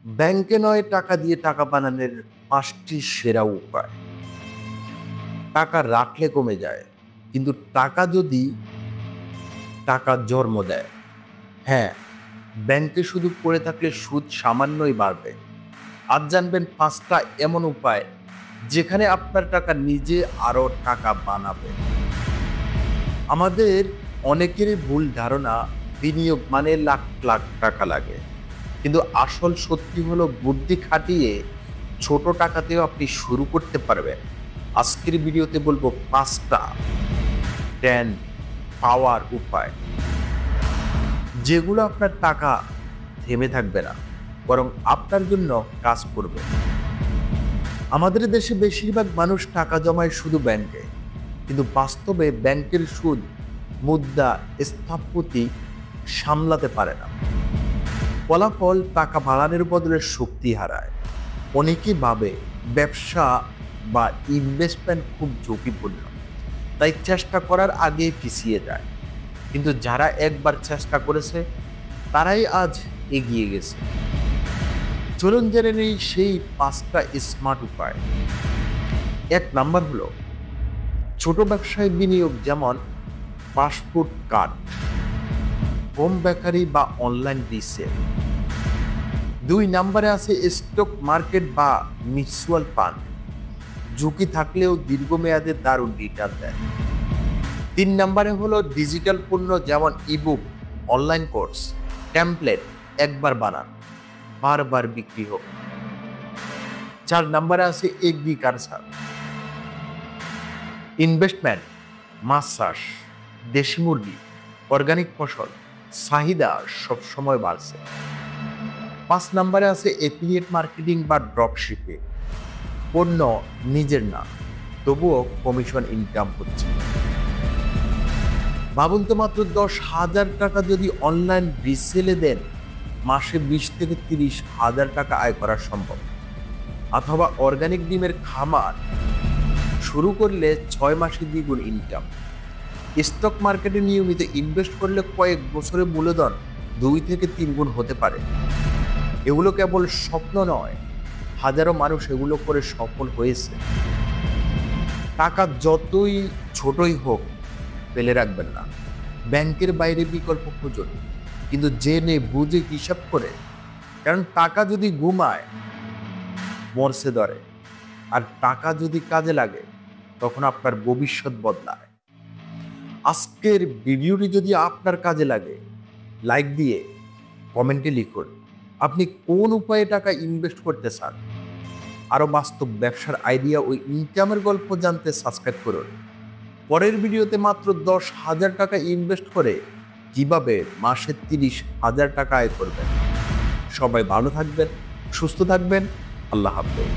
ব্যাংকে নয় টাকা দিয়ে টাকা বানানোর ৫টি সেরা উপায়। টাকা রাখলে কমে যায়, কিন্তু টাকা যদি টাকা জন্ম দেয়, হ্যাঁ, ব্যাংকে শুধু পড়ে থাকলে সুদ সামান্যই বাড়বে। আজ জানবেন ৫টা এমন উপায় যেখানে আপনার টাকা নিজে আরো টাকা বানাবে। আমাদের অনেকেরই ভুল ধারণা বিনিয়োগ মানে লাখ লাখ টাকা লাগে, কিন্তু আসল সত্যি হলো বুদ্ধি খাটিয়ে ছোট টাকাতেও আপনি শুরু করতে পারবেন। আজকের ভিডিওতে বলবো ৫টা 10 পাওয়ার উপায়, যেগুলো আপনার টাকা থেমে থাকবে না, বরং আপনার জন্য কাজ করবে। আমাদের দেশে বেশিরভাগ মানুষ টাকা জমায় শুধু ব্যাংকে, কিন্তু বাস্তবে ব্যাংকের সুদ মুদ্রা স্থাপতি সামলাতে পারে না। ফলাফল টাকা বাড়ানোর বদলে শক্তি হারায়। অনেকেই ভাবে ব্যবসা বা ইনভেস্টমেন্ট খুব ঝুঁকিপূর্ণ, তাই চেষ্টা করার আগে পিছিয়ে যায়। কিন্তু যারা একবার চেষ্টা করেছে তারাই আজ এগিয়ে গেছে। চলুন জেনে নেই সেই ৫টা স্মার্ট উপায়। ১ নাম্বার হলো ছোট ব্যবসায় বিনিয়োগ, যেমন পাসপোর্ট কার্ড, হোম বেকারি বা অনলাইন রিসেল। ২ নাম্বারে আছে স্টক মার্কেট বা মিউচুয়াল ফান্ড, ঝুঁকি থাকলেও দীর্ঘমেয়াদে দারুণ রিটার্ন দেয়। ৩ নাম্বারে হলো ডিজিটাল পণ্য, যেমন ইবুক, অনলাইন কোর্স, টেমপ্লেট, একবার বানান বারবার বিক্রি হোক। ৪ নাম্বারে আছে এগ্রিকালচার, ইনভেস্টমেন্ট, মাছ চাষ, দেশি মুরগি, অর্গানিক ফসল, চাহিদা সবসময় বাড়ছে। ৫ নাম্বারে আছে এফিলিয়েট মার্কেটিং বা ড্রপ শিপিং, পণ্য নিজের না, তবুও কমিশন ইনকাম হচ্ছে। ভাবুন তো, মাত্র ১০,০০০ টাকা যদি অনলাইন রিসেলে দেন, মাসে ২০ থেকে ৩০,০০০ টাকা আয় করা সম্ভব। অথবা অর্গানিক ডিমের খামার শুরু করলে ৬ মাসে দ্বিগুণ ইনকাম। স্টক মার্কেটে নিয়মিত ইনভেস্ট করলে কয়েক বছরে মূলধন ২ থেকে ৩ গুণ হতে পারে। এগুলো কেবল স্বপ্ন নয়, হাজারো মানুষ এগুলো করে সফল হয়েছে। টাকা যতই ছোটই হোক ফেলে রাখবেন না। ব্যাংকের বাইরে বিকল্প খুঁজুন, কিন্তু জেনে বুঝে হিসাব করে। কারণ টাকা যদি ঘুমায় মরছে ধরে, আর টাকা যদি কাজে লাগে তখন আপনার ভবিষ্যৎ বদলায়। আজকের ভিডিওটি যদি আপনার কাজে লাগে, লাইক দিয়ে কমেন্টে লিখুন আপনি কোন উপায়ে টাকা ইনভেস্ট করতে চান। আরো বাস্তব ব্যবসার আইডিয়া ও ইনকামের গল্প জানতে সাবস্ক্রাইব করুন। পরের ভিডিওতে মাত্র ১০,০০০ টাকা ইনভেস্ট করে কিভাবে মাসে ৩০,০০০ টাকা আয় করবেন। সবাই ভালো থাকবেন, সুস্থ থাকবেন। আল্লাহ হাফেজ।